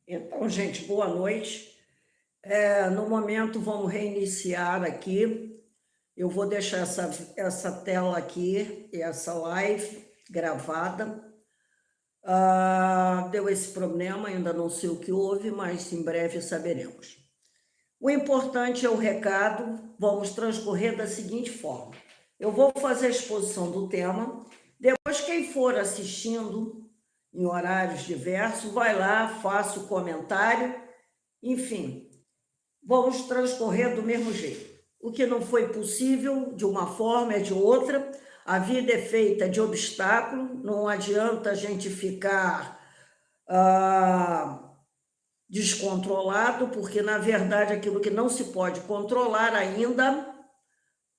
Então, gente, boa noite. No momento, vamos reiniciar aqui. Eu vou deixar essa tela aqui, essa live gravada. Deu esse problema, ainda não sei o que houve, mas em breve saberemos. O importante é o recado, vamos transcorrer da seguinte forma. Eu vou fazer a exposição do tema, depois quem for assistindo em horários diversos, vai lá, faça o comentário, enfim, vamos transcorrer do mesmo jeito. O que não foi possível, de uma forma, é de outra. A vida é feita de obstáculo, não adianta a gente ficar descontrolado, porque, na verdade, aquilo que não se pode controlar ainda,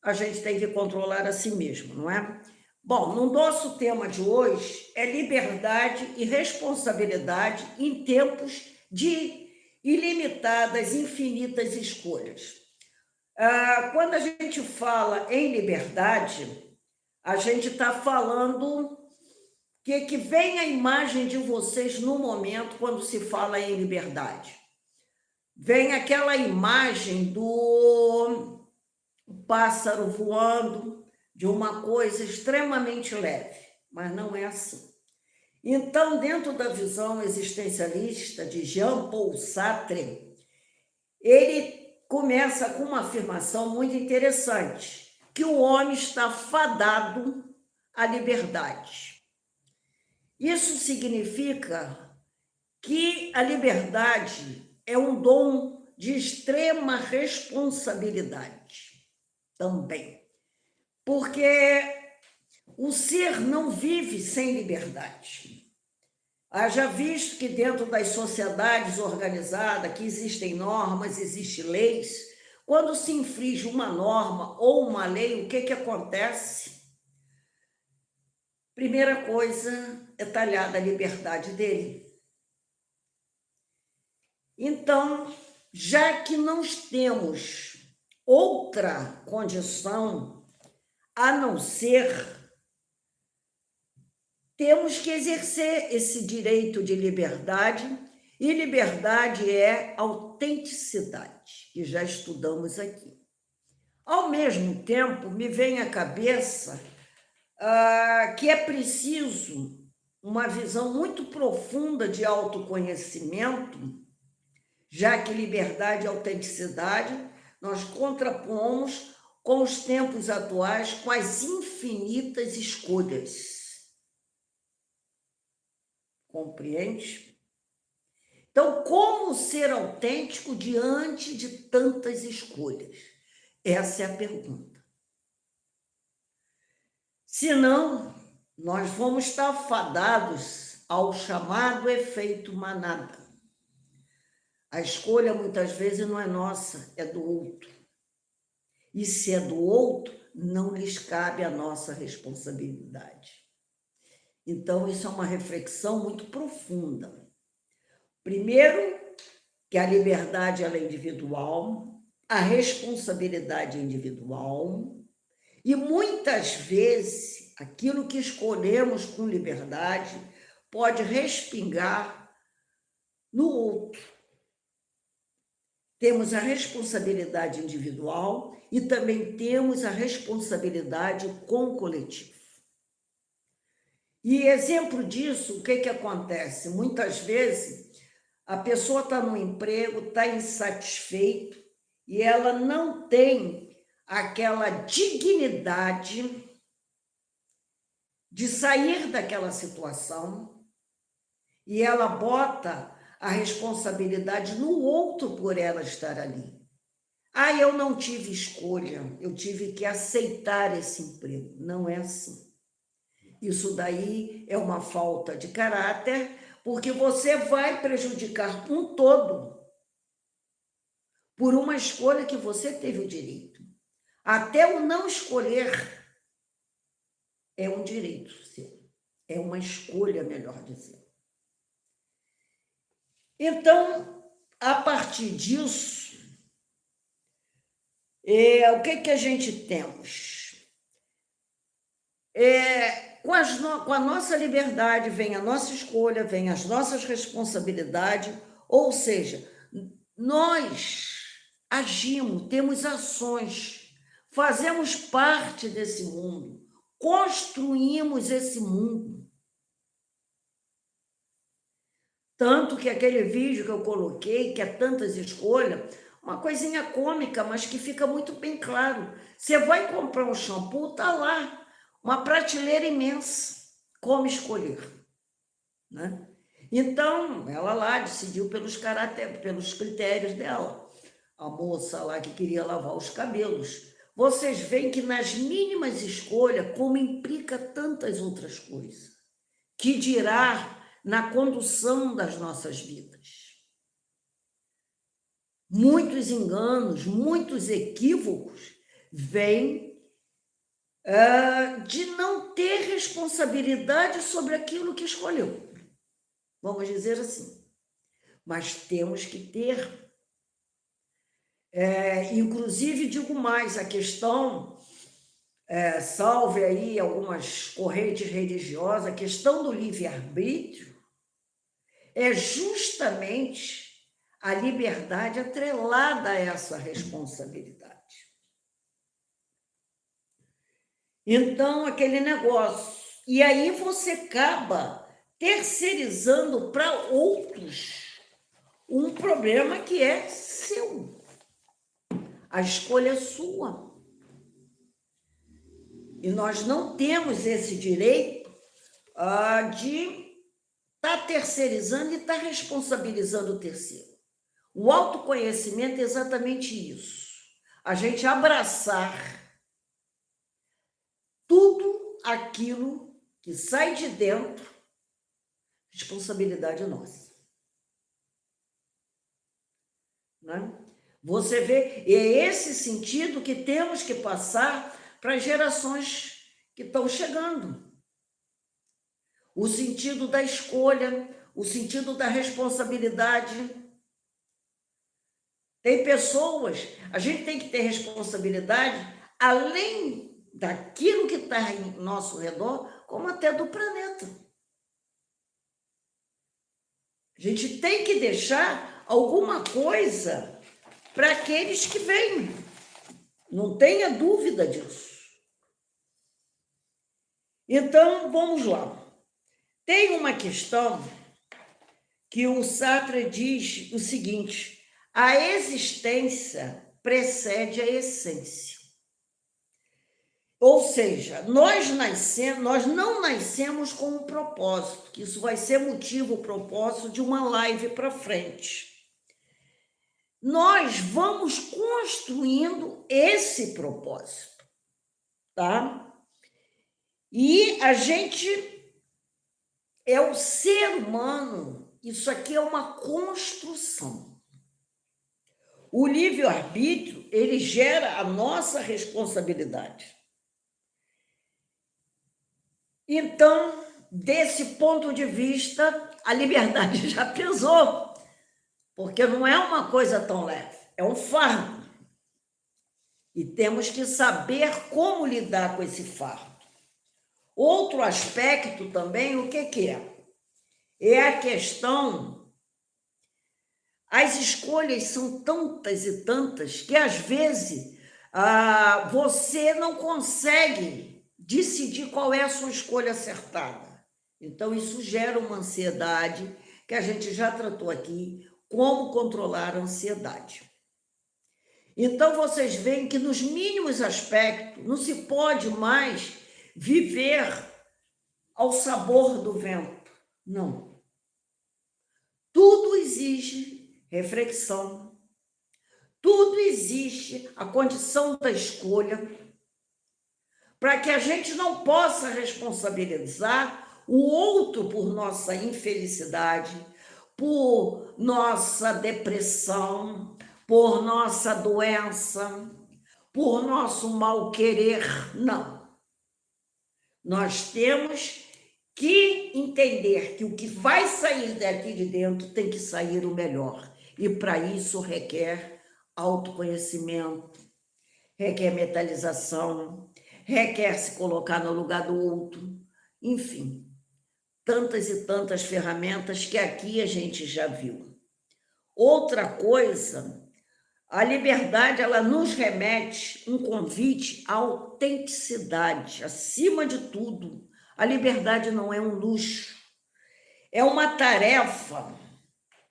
a gente tem que controlar a si mesmo, não é? Bom, no nosso tema de hoje é liberdade e responsabilidade em tempos de ilimitadas, infinitas escolhas. Quando a gente fala em liberdade, a gente está falando que vem a imagem de vocês no momento quando se fala em liberdade. Vem aquela imagem do pássaro voando, de uma coisa extremamente leve, mas não é assim. Então, dentro da visão existencialista de Jean-Paul Sartre, ele começa com uma afirmação muito interessante, que o homem está fadado à liberdade. Isso significa que a liberdade é um dom de extrema responsabilidade também, porque o ser não vive sem liberdade. Haja visto que dentro das sociedades organizadas, que existem normas, existem leis, quando se infringe uma norma ou uma lei, o que acontece? Primeira coisa, é talhada a liberdade dele. Então, já que não temos outra condição a não ser, temos que exercer esse direito de liberdade, e liberdade é autenticidade, que já estudamos aqui. Ao mesmo tempo, me vem à cabeça que é preciso uma visão muito profunda de autoconhecimento, já que liberdade e autenticidade nós contrapomos com os tempos atuais, com as infinitas escolhas. Compreende? Então, como ser autêntico diante de tantas escolhas? Essa é a pergunta. Senão, nós vamos estar fadados ao chamado efeito manada. A escolha, muitas vezes, não é nossa, é do outro. E se é do outro, não lhes cabe a nossa responsabilidade. Então, isso é uma reflexão muito profunda. Primeiro, que a liberdade ela é individual, a responsabilidade é individual, e muitas vezes aquilo que escolhemos com liberdade pode respingar no outro. Temos a responsabilidade individual e também temos a responsabilidade com o coletivo. E exemplo disso, o que acontece? Muitas vezes a pessoa está no emprego, está insatisfeito e ela não tem aquela dignidade de sair daquela situação e ela bota a responsabilidade no outro por ela estar ali. Eu não tive escolha, eu tive que aceitar esse emprego. Não é assim. Isso daí é uma falta de caráter, porque você vai prejudicar um todo por uma escolha que você teve o direito. Até o não escolher é um direito seu, é uma escolha, melhor dizendo. Então, a partir disso, o que a gente temos? Com a nossa liberdade vem a nossa escolha, vem as nossas responsabilidades, Ou seja, nós agimos, temos ações, fazemos parte desse mundo, construímos esse mundo. Tanto que aquele vídeo que eu coloquei, que é tantas escolhas, uma coisinha cômica, mas que fica muito bem claro. Você vai comprar um shampoo, tá lá, uma prateleira imensa, como escolher, né? Então, ela lá decidiu pelos critérios dela. A moça lá que queria lavar os cabelos. Vocês veem que nas mínimas escolhas, como implica tantas outras coisas, que dirá na condução das nossas vidas. Muitos enganos, muitos equívocos vêm de não ter responsabilidade sobre aquilo que escolheu. Vamos dizer assim. Mas temos que ter. Inclusive, digo mais, a questão, salve aí algumas correntes religiosas, a questão do livre-arbítrio é justamente a liberdade atrelada a essa responsabilidade. Então, aquele negócio. E aí você acaba terceirizando para outros um problema que é seu. A escolha é sua. E nós não temos esse direito de estar terceirizando e estar responsabilizando o terceiro. O autoconhecimento é exatamente isso. A gente abraçar tudo aquilo que sai de dentro, responsabilidade nossa. Né? Você vê, é esse sentido que temos que passar para as gerações que estão chegando. O sentido da escolha, o sentido da responsabilidade. Tem pessoas, a gente tem que ter responsabilidade além daquilo que está em nosso redor, como até do planeta. A gente tem que deixar alguma coisa para aqueles que vêm. Não tenha dúvida disso. Então, vamos lá. Tem uma questão que o Sartre diz o seguinte: a existência precede a essência. Ou seja, nós não nascemos com um propósito, que isso vai ser motivo, propósito de uma live para frente. Nós vamos construindo esse propósito, tá? E a gente é o ser humano, isso aqui é uma construção. O livre-arbítrio, ele gera a nossa responsabilidade. Então, desse ponto de vista, a liberdade já pesou, porque não é uma coisa tão leve, é um fardo. E temos que saber como lidar com esse fardo. Outro aspecto também, o que é? É a questão, as escolhas são tantas e tantas que, às vezes, você não consegue decidir qual é a sua escolha acertada. Então, isso gera uma ansiedade, que a gente já tratou aqui, como controlar a ansiedade. Então, vocês veem que nos mínimos aspectos não se pode mais viver ao sabor do vento. Não. Tudo exige reflexão. Tudo existe a condição da escolha para que a gente não possa responsabilizar o outro por nossa infelicidade, por nossa depressão, por nossa doença, por nosso mal-querer. Não. Nós temos que entender que o que vai sair daqui de dentro tem que sair o melhor. E para isso requer autoconhecimento, requer mentalização, requer se colocar no lugar do outro. Enfim, tantas e tantas ferramentas que aqui a gente já viu. Outra coisa, a liberdade, ela nos remete um convite à autenticidade. Acima de tudo, a liberdade não é um luxo, é uma tarefa.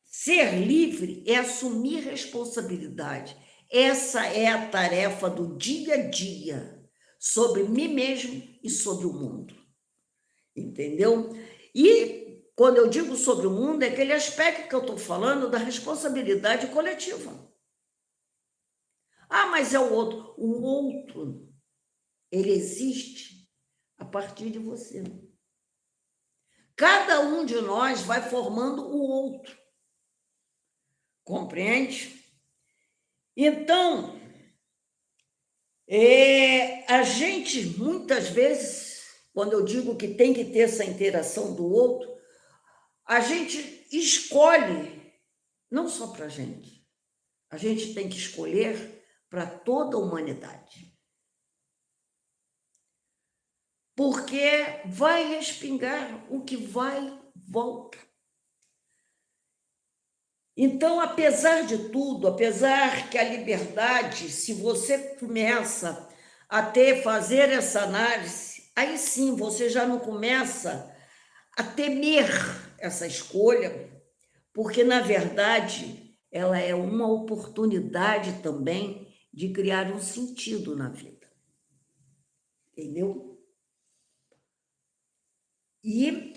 Ser livre é assumir responsabilidade. Essa é a tarefa do dia a dia, sobre mim mesmo e sobre o mundo. Entendeu? E quando eu digo sobre o mundo, é aquele aspecto que eu estou falando da responsabilidade coletiva. Ah, mas é o outro. O outro, ele existe a partir de você. Cada um de nós vai formando o outro. Compreende? Então, a gente, muitas vezes, quando eu digo que tem que ter essa interação do outro, a gente escolhe, não só para a gente tem que escolher para toda a humanidade. Porque vai respingar o que vai, volta. Então, apesar de tudo, apesar que a liberdade, se você começa a fazer essa análise, aí sim você já não começa a temer essa escolha, porque, na verdade, ela é uma oportunidade também de criar um sentido na vida. Entendeu? E,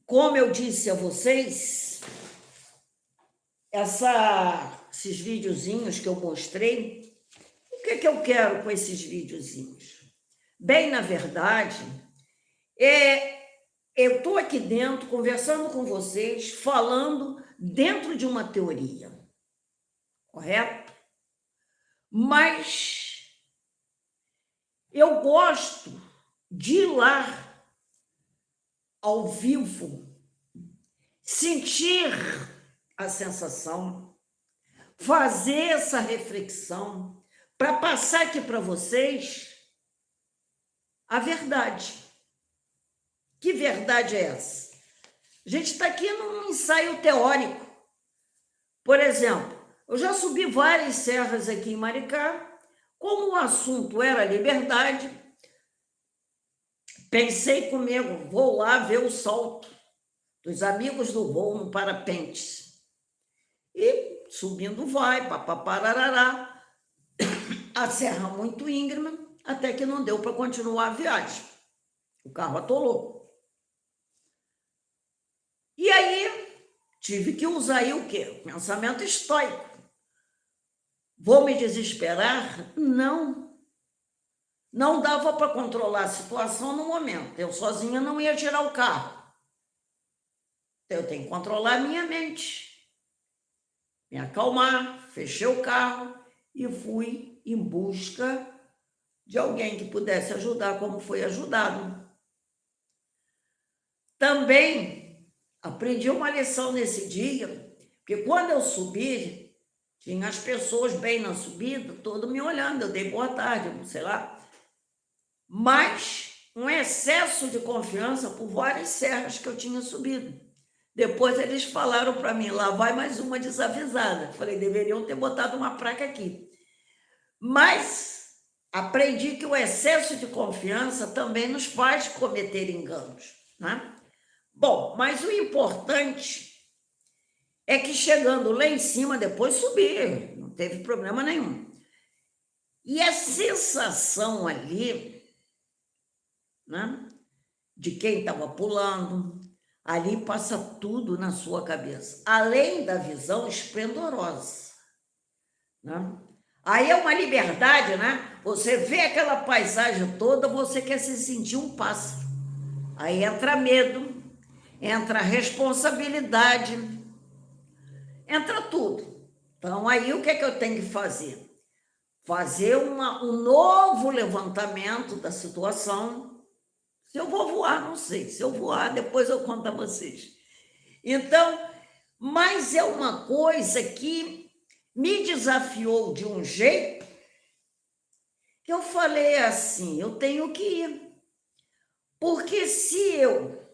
como eu disse a vocês, esses videozinhos que eu mostrei, o que eu quero com esses videozinhos? Bem, na verdade, eu estou aqui dentro, conversando com vocês, falando dentro de uma teoria, correto? Mas eu gosto de ir lá, ao vivo, sentir a sensação, fazer essa reflexão, para passar aqui para vocês a verdade. Que verdade é essa? A gente está aqui num ensaio teórico. Por exemplo, eu já subi várias serras aqui em Maricá, como o assunto era liberdade, pensei comigo, vou lá ver o salto dos amigos do voo no parapente. E subindo vai, papapararará, a serra muito íngreme, até que não deu para continuar a viagem. O carro atolou. E aí, tive que usar aí o quê? Pensamento estoico. Vou me desesperar? Não. Não dava para controlar a situação no momento. Eu sozinha não ia tirar o carro. Eu tenho que controlar a minha mente. Me acalmar, fechei o carro e fui em busca de alguém que pudesse ajudar, como foi ajudado. Também aprendi uma lição nesse dia, porque quando eu subi, tinha as pessoas bem na subida, todo me olhando, eu dei boa tarde, sei lá. Mas um excesso de confiança por várias serras que eu tinha subido. Depois eles falaram para mim, lá vai mais uma desavisada. Falei, deveriam ter botado uma placa aqui. Mas aprendi que o excesso de confiança também nos faz cometer enganos, né? Bom, mas o importante é que chegando lá em cima, depois subir, não teve problema nenhum. E a sensação ali, né, de quem estava pulando, ali passa tudo na sua cabeça, além da visão esplendorosa, né? Aí é uma liberdade, né? Você vê aquela paisagem toda, você quer se sentir um pássaro. Aí entra medo, entra responsabilidade, entra tudo. Então, aí o que é que eu tenho que fazer? Fazer um novo levantamento da situação. Se eu vou voar, não sei. Se eu voar, depois eu conto a vocês. Então, mas é uma coisa que me desafiou de um jeito que eu falei assim, eu tenho que ir. Porque se eu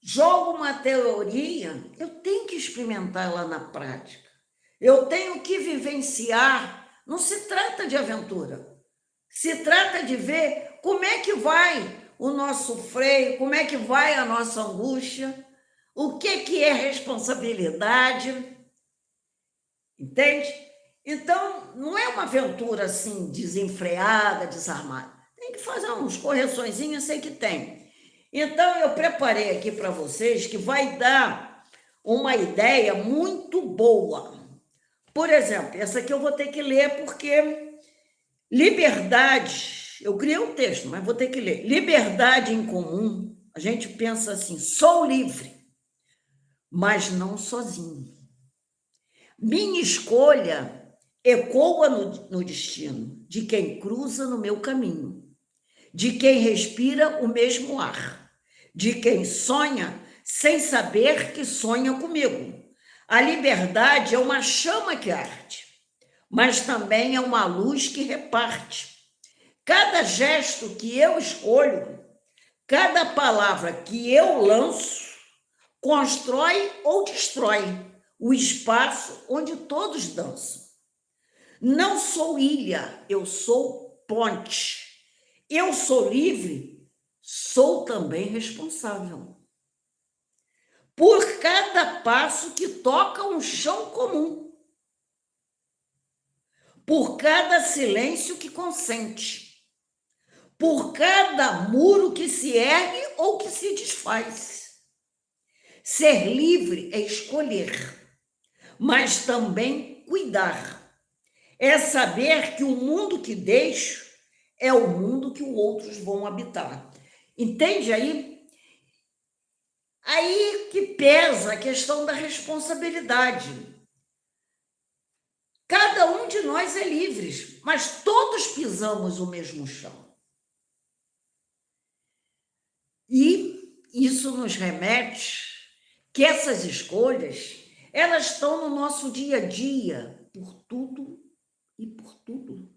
jogo uma teoria, eu tenho que experimentar ela na prática. Eu tenho que vivenciar. Não se trata de aventura. Se trata de ver como é que vai o nosso freio, como é que vai a nossa angústia, o que é responsabilidade, entende? Então, não é uma aventura assim, desenfreada, desarmada. Tem que fazer uns correçõezinhos, sei que tem. Então, eu preparei aqui para vocês que vai dar uma ideia muito boa. Por exemplo, essa aqui eu vou ter que ler porque liberdade, eu criei um texto, mas vou ter que ler. Liberdade em comum, a gente pensa assim, sou livre, mas não sozinho. Minha escolha ecoa no destino de quem cruza no meu caminho, de quem respira o mesmo ar, de quem sonha sem saber que sonha comigo. A liberdade é uma chama que arde, mas também é uma luz que reparte. Cada gesto que eu escolho, cada palavra que eu lanço, constrói ou destrói o espaço onde todos dançam. Não sou ilha, eu sou ponte. Eu sou livre, sou também responsável. Por cada passo que toca um chão comum. Por cada silêncio que consente. Por cada muro que se ergue ou que se desfaz. Ser livre é escolher, mas também cuidar. É saber que o mundo que deixo é o mundo que os outros vão habitar. Entende aí? Aí que pesa a questão da responsabilidade. Cada um de nós é livre, mas todos pisamos o mesmo chão. E isso nos remete que essas escolhas, elas estão no nosso dia a dia, por tudo e por tudo.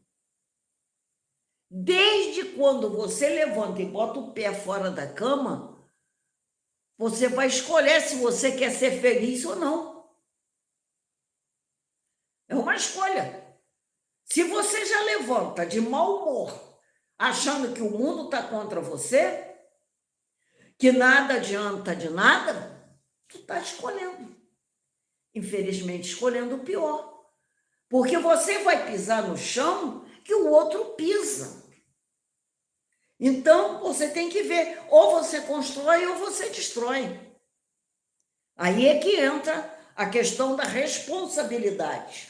Desde quando você levanta e bota o pé fora da cama, você vai escolher se você quer ser feliz ou não. É uma escolha. Se você já levanta de mau humor, achando que o mundo está contra você, que nada adianta de nada, tu está escolhendo. Infelizmente, escolhendo o pior. Porque você vai pisar no chão que o outro pisa. Então, você tem que ver, ou você constrói ou você destrói. Aí é que entra a questão da responsabilidade.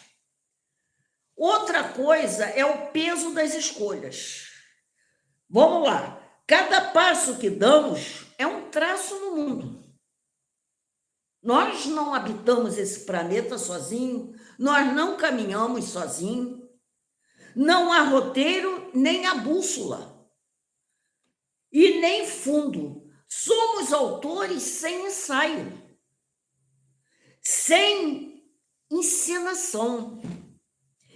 Outra coisa é o peso das escolhas. Vamos lá. Cada passo que damos é um traço no mundo. Nós não habitamos esse planeta sozinho, nós não caminhamos sozinho. Não há roteiro, nem a bússola. E nem fundo. Somos autores sem ensaio, sem encenação.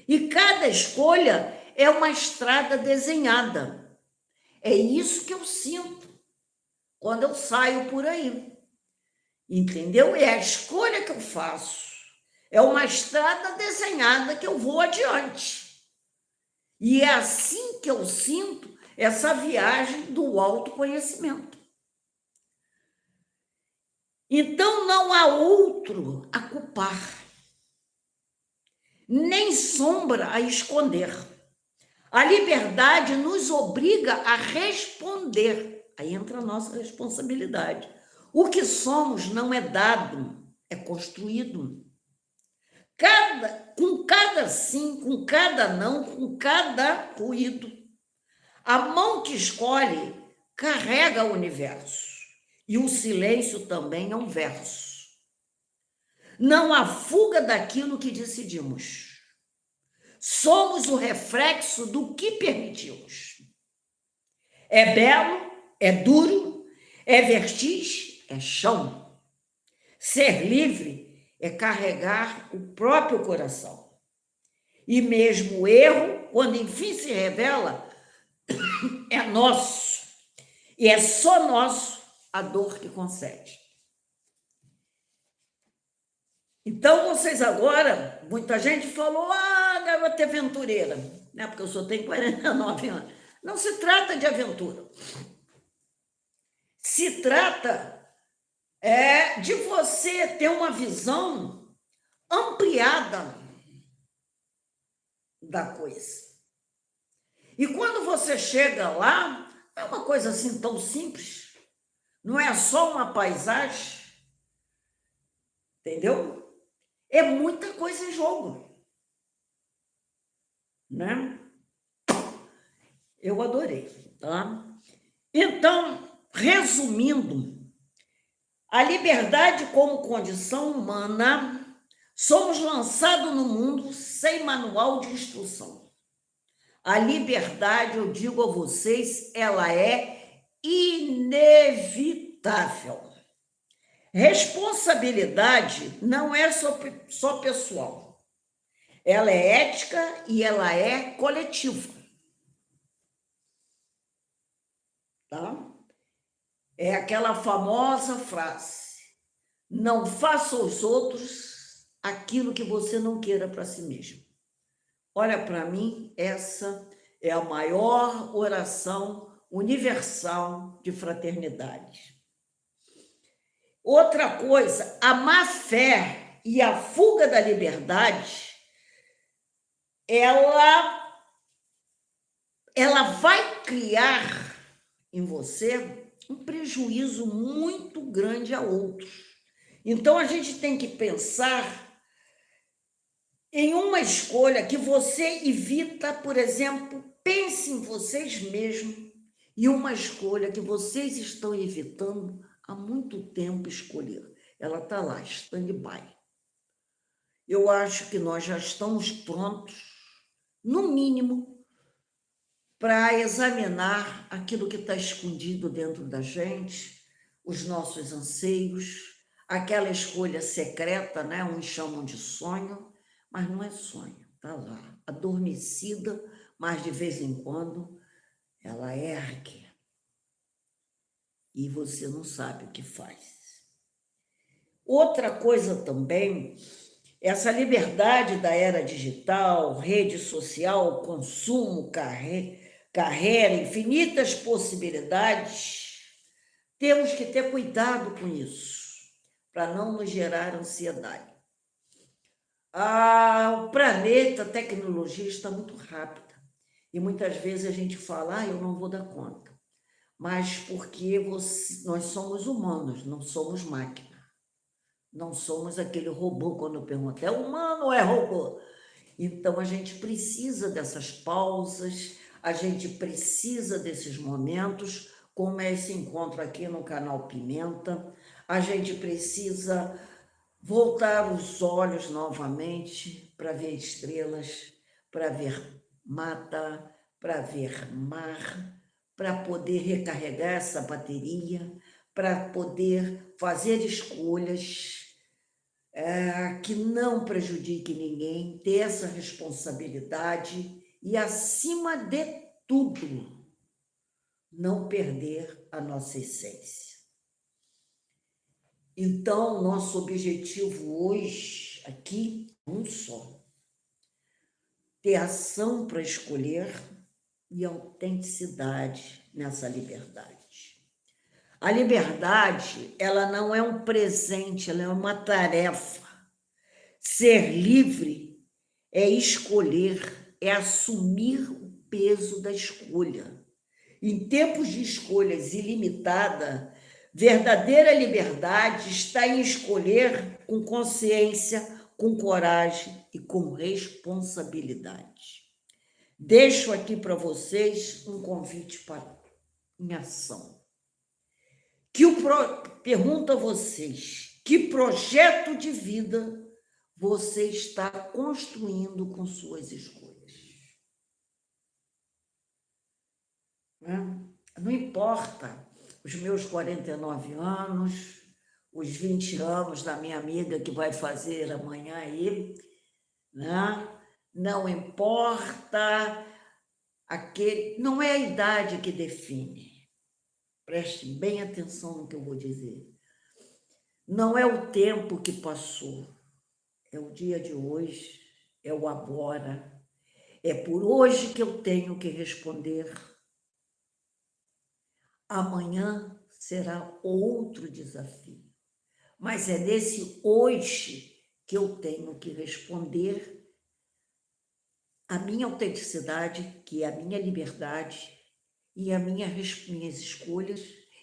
E cada escolha é uma estrada desenhada. É isso que eu sinto quando eu saio por aí. Entendeu? É a escolha que eu faço. É uma estrada desenhada que eu vou adiante. E é assim que eu sinto essa viagem do autoconhecimento. Então, não há outro a culpar, nem sombra a esconder. A liberdade nos obriga a responder. Aí entra a nossa responsabilidade. O que somos não é dado, é construído. Com cada sim, com cada não, com cada ruído. A mão que escolhe carrega o universo. E o silêncio também é um verso. Não há fuga daquilo que decidimos. Somos o reflexo do que permitimos. É belo, é duro, é vertigem, é chão. Ser livre é carregar o próprio coração. E mesmo o erro, quando enfim se revela, é nosso. E é só nosso a dor que concede. Então, vocês agora, muita gente falou, garota aventureira, né? Porque eu só tenho 49 anos. Não se trata de aventura. Se trata de você ter uma visão ampliada da coisa. E quando você chega lá, é uma coisa assim tão simples. Não é só uma paisagem, entendeu? É muita coisa em jogo, né? Eu adorei, tá? Então, resumindo, a liberdade como condição humana, somos lançados no mundo sem manual de instrução. A liberdade, eu digo a vocês, ela é inevitável. Responsabilidade não é só pessoal. Ela é ética e ela é coletiva. Tá? É aquela famosa frase: não faça aos outros aquilo que você não queira para si mesmo. Olha, para mim, essa é a maior oração universal de fraternidade. Outra coisa, a má fé e a fuga da liberdade, ela vai criar em você um prejuízo muito grande a outros. Então, a gente tem que pensar em uma escolha que você evita, por exemplo, pense em vocês mesmos, e uma escolha que vocês estão evitando há muito tempo escolher. Ela está lá, stand-by. Eu acho que nós já estamos prontos, no mínimo, para examinar aquilo que está escondido dentro da gente, os nossos anseios, aquela escolha secreta, né? Uns chamam de sonho, mas não é sonho, está lá, adormecida, mas de vez em quando ela ergue e você não sabe o que faz. Outra coisa também, essa liberdade da era digital, rede social, consumo, carreira, infinitas possibilidades, temos que ter cuidado com isso, para não nos gerar ansiedade. O planeta, a tecnologia está muito rápida. E muitas vezes a gente fala, eu não vou dar conta. Mas porque nós somos humanos, não somos máquina. Não somos aquele robô, quando pergunta, é humano ou é robô? Então, a gente precisa dessas pausas, a gente precisa desses momentos, como é esse encontro aqui no canal Pimenta. A gente precisa voltar os olhos novamente para ver estrelas, para ver mata, para ver mar, para poder recarregar essa bateria, para poder fazer escolhas que não prejudique ninguém, ter essa responsabilidade e, acima de tudo, não perder a nossa essência. Então, nosso objetivo hoje aqui é um só: ter ação para escolher e autenticidade nessa liberdade. A liberdade, ela não é um presente, ela é uma tarefa. Ser livre é escolher, é assumir o peso da escolha. Em tempos de escolhas ilimitada, verdadeira liberdade está em escolher com consciência, com coragem e com responsabilidade. Deixo aqui para vocês um convite para em ação. Pergunto a vocês, que projeto de vida você está construindo com suas escolhas? Não importa os meus 49 anos, os 20 anos da minha amiga que vai fazer amanhã aí, né? Não importa não é a idade que define. Preste bem atenção no que eu vou dizer. Não é o tempo que passou, é o dia de hoje, é o agora, é por hoje que eu tenho que responder. Amanhã será outro desafio, mas é nesse hoje que eu tenho que responder a minha autenticidade, que é a minha liberdade, e minhas escolhas,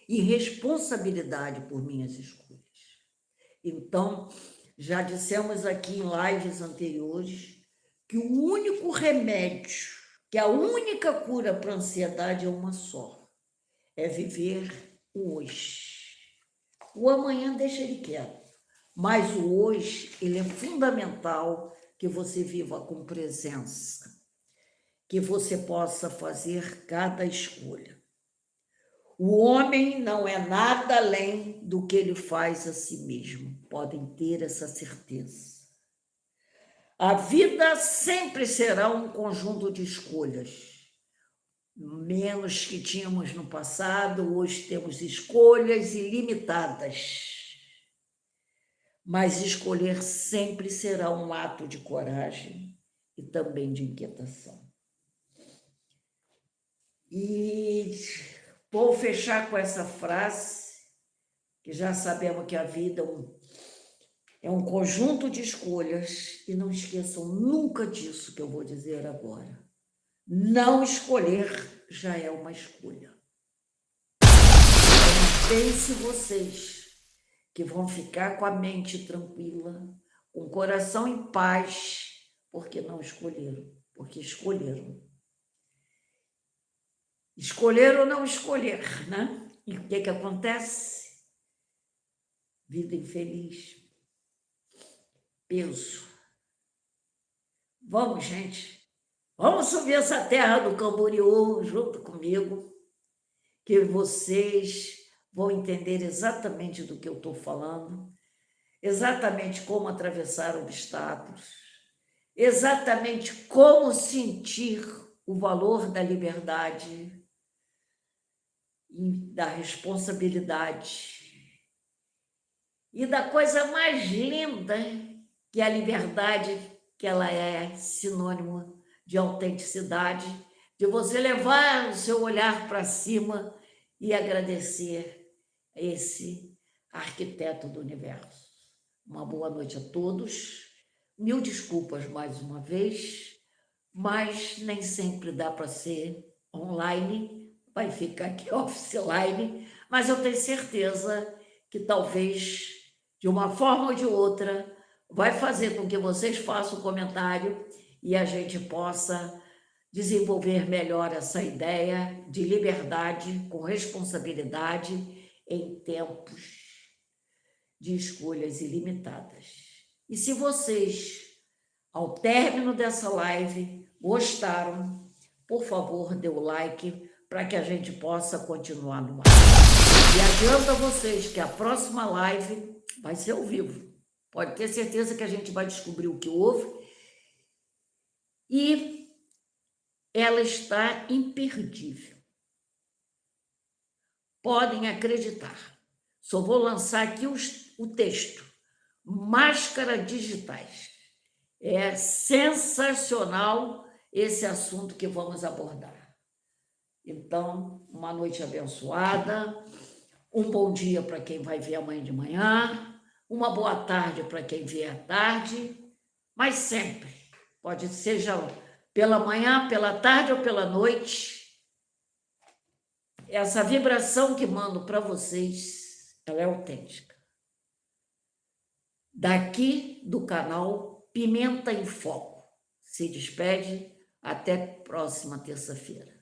e responsabilidade por minhas escolhas. Então, já dissemos aqui em lives anteriores que o único remédio, que a única cura para a ansiedade é uma só: é viver o hoje. O amanhã deixa ele quieto, mas o hoje, ele é fundamental que você viva com presença, que você possa fazer cada escolha. O homem não é nada além do que ele faz a si mesmo, podem ter essa certeza. A vida sempre será um conjunto de escolhas, menos que tínhamos no passado, hoje temos escolhas ilimitadas. Mas escolher sempre será um ato de coragem e também de inquietação. E vou fechar com essa frase, que já sabemos que a vida é um conjunto de escolhas, e não esqueçam nunca disso que eu vou dizer agora. Não escolher já é uma escolha. Então, pense vocês que vão ficar com a mente tranquila, com o coração em paz, porque não escolheram, porque escolheram. Escolher ou não escolher, né? E o que acontece? Vida infeliz. Peso. Vamos, gente. Vamos subir essa terra do Camboriú junto comigo, que vocês vão entender exatamente do que eu estou falando, exatamente como atravessar obstáculos, exatamente como sentir o valor da liberdade e da responsabilidade e da coisa mais linda, que é a liberdade, que ela é sinônimo de autenticidade, de você levar o seu olhar para cima e agradecer a esse arquiteto do universo. Uma boa noite a todos. Mil desculpas mais uma vez, mas nem sempre dá para ser online, vai ficar aqui offline, mas eu tenho certeza que talvez, de uma forma ou de outra, vai fazer com que vocês façam um comentário e a gente possa desenvolver melhor essa ideia de liberdade com responsabilidade em tempos de escolhas ilimitadas. E se vocês, ao término dessa live, gostaram, por favor, dê o like para que a gente possa continuar no ar. E adianto a vocês que a próxima live vai ser ao vivo. Pode ter certeza que a gente vai descobrir o que houve. E ela está imperdível. Podem acreditar. Só vou lançar aqui o texto. Máscaras digitais. É sensacional esse assunto que vamos abordar. Então, uma noite abençoada, um bom dia para quem vai ver amanhã de manhã, uma boa tarde para quem vê à tarde, mas sempre, pode ser pela manhã, pela tarde ou pela noite, essa vibração que mando para vocês, ela é autêntica. Daqui do canal Pimenta em Foco. Se despede, até próxima terça-feira.